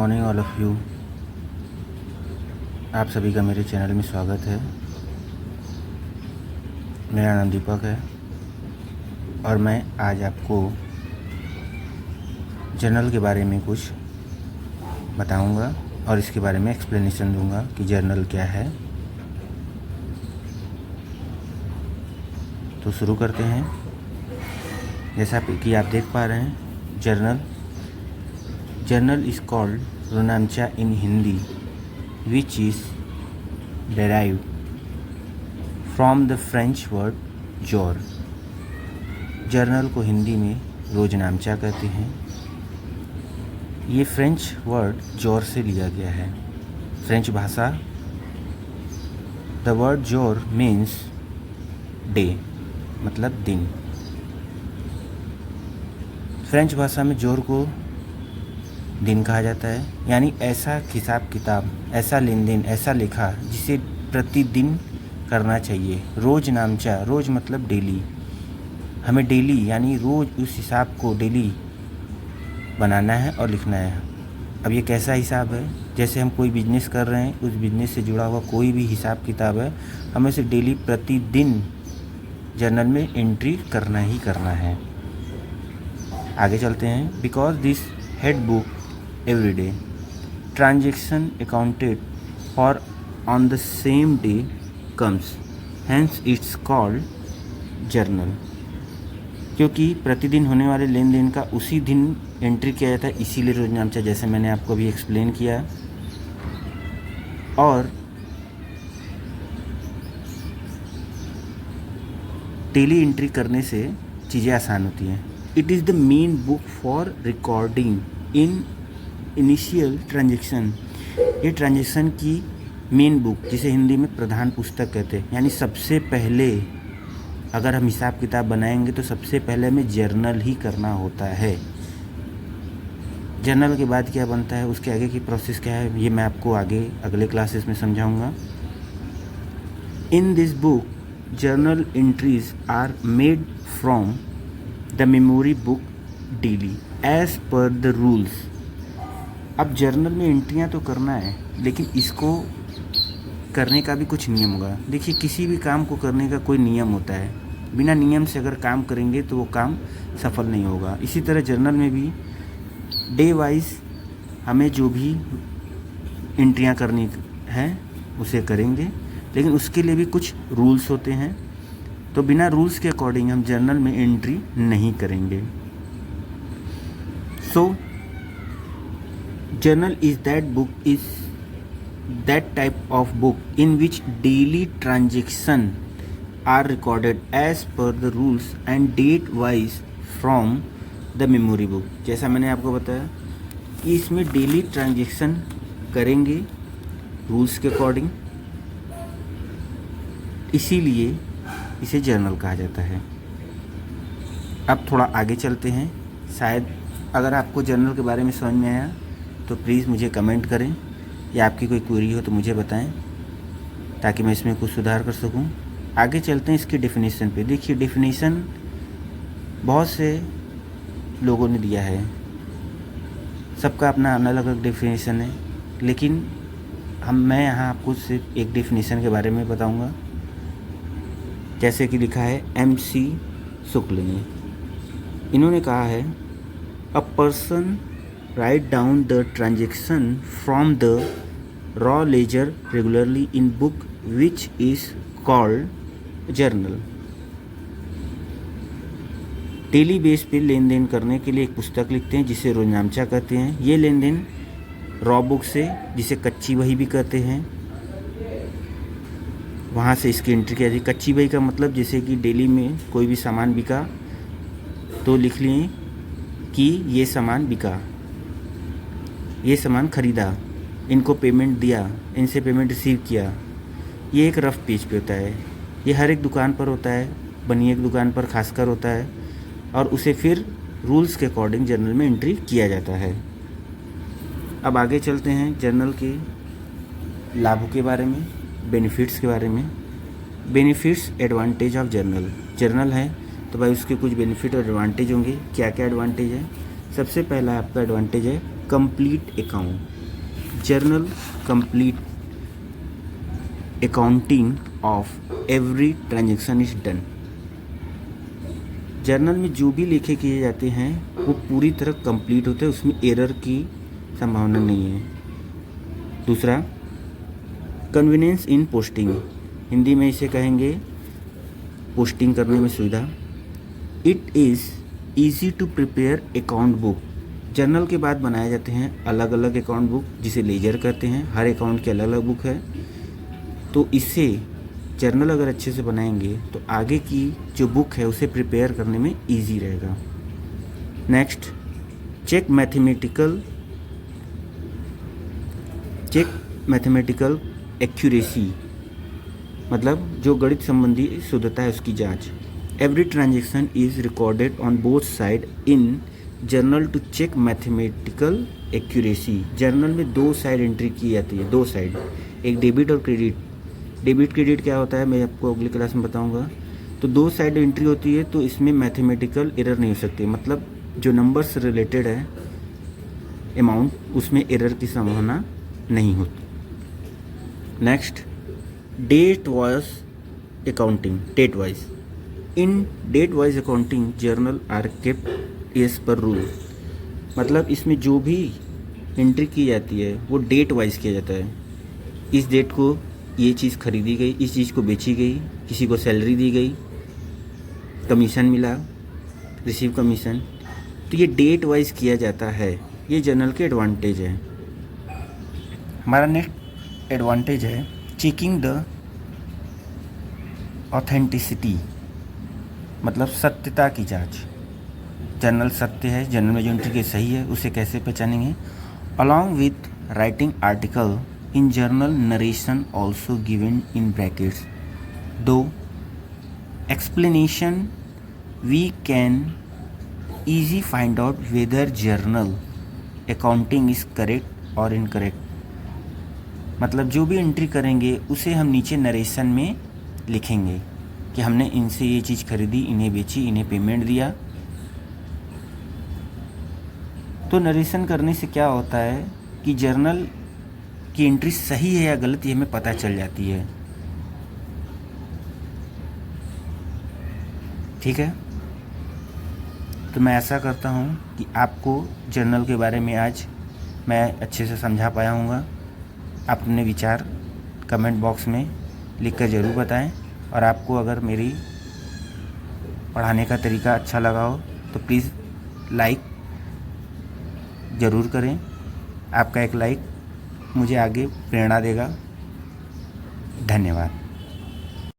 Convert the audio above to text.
Morning all of you. आप सभी का मेरे चैनल में स्वागत है। मेरा नाम दीपक है और मैं आज आपको जर्नल के बारे में कुछ बताऊंगा और इसके बारे में एक्सप्लेनेशन दूंगा कि जर्नल क्या है। तो शुरू करते हैं। जैसा कि आप देख पा रहे हैं, जर्नल इज़ कॉल्ड रोनांचा in Hindi, which is derived from the French word jour। Journal को हिंदी में रोजनामचा कहते हैं। ये फ्रेंच वर्ड जोर से लिया गया है। फ्रेंच भाषा द वर्ड जोर मीन्स डे, मतलब दिन। फ्रेंच भाषा में जोर को दिन कहा जाता है, यानी ऐसा हिसाब किताब, ऐसा लेन देन, ऐसा लेखा जिसे प्रतिदिन करना चाहिए। रोज नामचा, रोज मतलब डेली, हमें डेली यानी रोज़ उस हिसाब को डेली बनाना है और लिखना है। अब ये कैसा हिसाब है? जैसे हम कोई बिजनेस कर रहे हैं, उस बिजनेस से जुड़ा हुआ कोई भी हिसाब किताब है, हमें उसे डेली प्रतिदिन जर्नल में एंट्री करना ही करना है। आगे चलते हैं। Because this head book every day transaction accounted for on the same day comes, hence it's called journal। क्योंकि प्रतिदिन होने वाले लेन देन का उसी दिन एंट्री किया जाता है, इसीलिए रोजनामचा, जैसे मैंने आपको अभी एक्सप्लेन किया। और डेली एंट्री करने से चीज़ें आसान होती हैं। It is the main book for recording in initial transaction. ये ट्रांजैक्शन की मेन बुक, जिसे हिंदी में प्रधान पुस्तक कहते हैं, यानी सबसे पहले अगर हम हिसाब किताब बनाएंगे तो सबसे पहले हमें जर्नल ही करना होता है। जर्नल के बाद क्या बनता है, उसके आगे की प्रोसेस क्या है, ये मैं आपको आगे अगले क्लासेस में समझाऊंगा। In this book journal entries are made from the memory book daily as per the rules. अब जर्नल में एंट्रियां तो करना है, लेकिन इसको करने का भी कुछ नियम होगा। देखिए, किसी भी काम को करने का कोई नियम होता है। बिना नियम से अगर काम करेंगे तो वो काम सफल नहीं होगा। इसी तरह जर्नल में भी डे वाइज हमें जो भी एंट्रियां करनी है उसे करेंगे, लेकिन उसके लिए भी कुछ रूल्स होते हैं। तो बिना रूल्स के अकॉर्डिंग हम जर्नल में एंट्री नहीं करेंगे। सो journal is that type of book in which daily transactions are recorded as per the rules and date wise from the memory book। जैसा मैंने आपको बताया कि इसमें डेली ट्रांजैक्शन करेंगे रूल्स के अकॉर्डिंग, इसीलिए इसे जर्नल कहा जाता है। अब थोड़ा आगे चलते हैं। शायद अगर आपको जर्नल के बारे में समझ में आया तो प्लीज़ मुझे कमेंट करें, या आपकी कोई क्वेरी हो तो मुझे बताएं, ताकि मैं इसमें कुछ सुधार कर सकूं। आगे चलते हैं इसकी डेफिनेशन पे। देखिए, डेफिनेशन बहुत से लोगों ने दिया है, सबका अपना अलग अलग डेफिनेशन है, लेकिन मैं यहाँ आपको सिर्फ एक डेफिनेशन के बारे में बताऊँगा। जैसे कि लिखा है MC शुक्ल ने, इन्होंने कहा है a person write down the transaction from the raw ledger regularly in book which is called journal। Daily base पे लेन देन करने के लिए एक पुस्तक लिखते हैं जिसे रोजनामचा कहते हैं। ये लेन देन रॉ बुक से, जिसे कच्ची बही भी कहते हैं, वहाँ से इसकी एंट्री किया जाती है। कच्ची बही का मतलब जैसे कि डेली में कोई भी सामान बिका तो लिख लिए कि ये सामान बिका, ये सामान ख़रीदा, इनको पेमेंट दिया, इनसे पेमेंट रिसीव किया। ये एक रफ़ पेज पे होता है। ये हर एक दुकान पर होता है, बनी एक दुकान पर खासकर होता है, और उसे फिर रूल्स के अकॉर्डिंग जर्नल में एंट्री किया जाता है। अब आगे चलते हैं जर्नल के लाभों के बारे में, बेनिफिट्स के बारे में। बेनिफिट्स एडवांटेज ऑफ जर्नल है तो भाई उसके कुछ बेनिफिट और एडवांटेज होंगे। क्या क्या एडवांटेज है? सबसे पहला आपका एडवांटेज है complete account. Journal complete accounting of every transaction is done. Journal में जो भी लेखे किए जाते हैं वो पूरी तरह कंप्लीट होते हैं, उसमें एरर की संभावना नहीं है। दूसरा, कन्वीनियंस इन पोस्टिंग, हिंदी में इसे कहेंगे पोस्टिंग करने में सुविधा। It is easy to prepare account book, journal के बाद बनाए जाते हैं अलग अलग अकाउंट बुक जिसे लेजर कहते हैं, हर अकाउंट की अलग अलग बुक है। तो इससे जर्नल अगर अच्छे से बनाएंगे तो आगे की जो बुक है उसे प्रिपेयर करने में इजी रहेगा। नेक्स्ट, चेक मैथमेटिकल एक्यूरेसी, मतलब जो गणित संबंधी शुद्धता है उसकी जांच। Every transaction is recorded on both side in journal to check mathematical accuracy. Journal में 2 साइड एंट्री की जाती है, 2 साइड, एक डेबिट और क्रेडिट। डेबिट क्रेडिट क्या होता है मैं आपको अगली क्लास में बताऊंगा। तो 2 साइड एंट्री होती है तो इसमें मैथमेटिकल एरर नहीं हो सकती, मतलब जो नंबर से रिलेटेड है अमाउंट उसमें एरर की संभावना नहीं होती। Next, date wise accounting, date wise. In date wise accounting journal are kept as per rule, मतलब इसमें जो भी एंट्री की जाती है वो डेट वाइज किया जाता है। इस डेट को ये चीज़ खरीदी गई, इस चीज़ को बेची गई, किसी को सैलरी दी गई, कमीशन मिला, रिसीव कमीशन, तो ये डेट वाइज किया जाता है। ये जर्नल के एडवांटेज है। हमारा नेक्स्ट एडवांटेज है चेकिंग द ऑथेंटिसिटी, मतलब सत्यता की जांच। जर्नल सत्य है, जर्नल में जो एंट्री की सही है उसे कैसे पहचानेंगे। Along with writing article in journal narration also given in brackets, two explanation we can easy find out whether journal accounting is correct or incorrect, मतलब जो भी एंट्री करेंगे उसे हम नीचे नरेशन में लिखेंगे कि हमने इनसे ये चीज़ खरीदी, इन्हें बेची, इन्हें पेमेंट दिया। तो नरेशन करने से क्या होता है कि जर्नल की एंट्री सही है या गलत ये हमें पता चल जाती है। ठीक है, तो मैं ऐसा करता हूँ कि आपको जर्नल के बारे में आज मैं अच्छे से समझा पाया हूँगा। आप अपने विचार कमेंट बॉक्स में लिखकर ज़रूर बताएं, और आपको अगर मेरी पढ़ाने का तरीका अच्छा लगा हो तो प्लीज़ लाइक ज़रूर करें। आपका एक लाइक मुझे आगे प्रेरणा देगा। धन्यवाद।